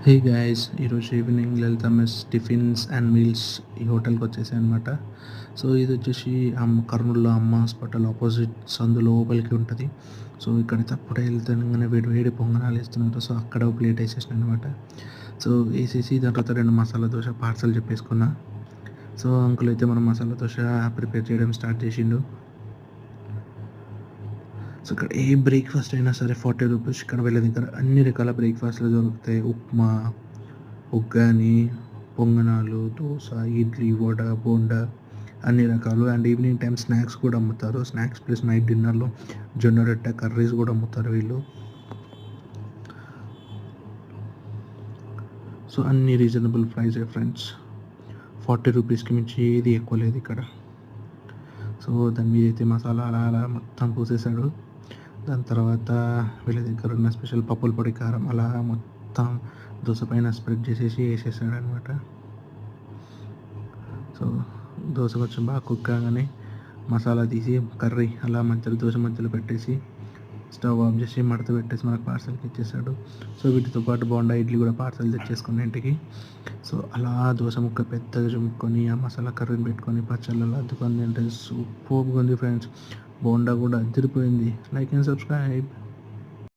Hey guys, ఈరోజు evening Lalitha mess tiffins and meals ఈ హోటల్కి వచ్చేసాయి అనమాట. సో ఇది వచ్చేసి కర్నూలులో అమ్మ హాస్పిటల్ ఆపోజిట్ సందు లోపలికి ఉంటుంది. సో ఇక్కడైతే అప్పుడే వెళ్తానే వేడి వేడి పొంగనాలు వేస్తున్నారు. సో అక్కడ ఒక ప్లేట్ వేసేసాను అనమాట. సో వేసేసి దాని తర్వాత 2 మసాలా దోశ పార్సల్ చెప్పేసుకున్నా. సో అంకుల్ అయితే మనం మసాలా దోశ ప్రిపేర్ చేయడం స్టార్ట్ చేసిండు. సో ఇక్కడ ఏ బ్రేక్ఫాస్ట్ అయినా సరే 40 రూపీస్. ఇక్కడ వీళ్ళ దగ్గర అన్ని రకాల బ్రేక్ఫాస్ట్లు దొరుకుతాయి. ఉప్మా, ఉగ్గాని, పొంగనాలు, దోస, ఇడ్లీ, వడ, బోండా అన్ని రకాలు. అండ్ ఈవినింగ్ టైం స్నాక్స్ కూడా అమ్ముతారు. స్నాక్స్ ప్లస్ నైట్ డిన్నర్లో జొన్న రొట్టె కర్రీస్ కూడా అమ్ముతారు వీళ్ళు. సో అన్ని రీజనబుల్ ప్రైసే ఫ్రెండ్స్. 40 రూపీస్కి మించి ఏది ఎక్కువ లేదు ఇక్కడ. సో దాని మీద అయితే మసాలా అలా అలా మొత్తం పూసేశాడు. దాని తర్వాత వీళ్ళ దగ్గర ఉన్న స్పెషల్ పప్పుల పొడి కారం అలా మొత్తం దోశ పైన స్ప్రెడ్ చేసేసి వేసేసాడు అనమాట. సో దోశ కొంచెం బాగా కుక్ కాగానే మసాలా తీసి కర్రీ అలా మధ్యలో దోశ మధ్యలో పెట్టేసి స్టవ్ ఆఫ్ చేసి మడత పెట్టేసి మనకు పార్సల్కి ఇచ్చేసాడు. సో వీటితో పాటు బోండా ఇడ్లీ కూడా పార్సల్ తెచ్చేసుకుని ఇంటికి. సో అలా దోశ ముక్క పెద్దగా చుమ్ముకొని ఆ మసాలా కర్రీని పెట్టుకొని పచ్చళ్ళలో అద్దుకొని తింటే సూపర్గా ఉంది ఫ్రెండ్స్. బోండా కూడా అదిరిపోయింది. Like and subscribe.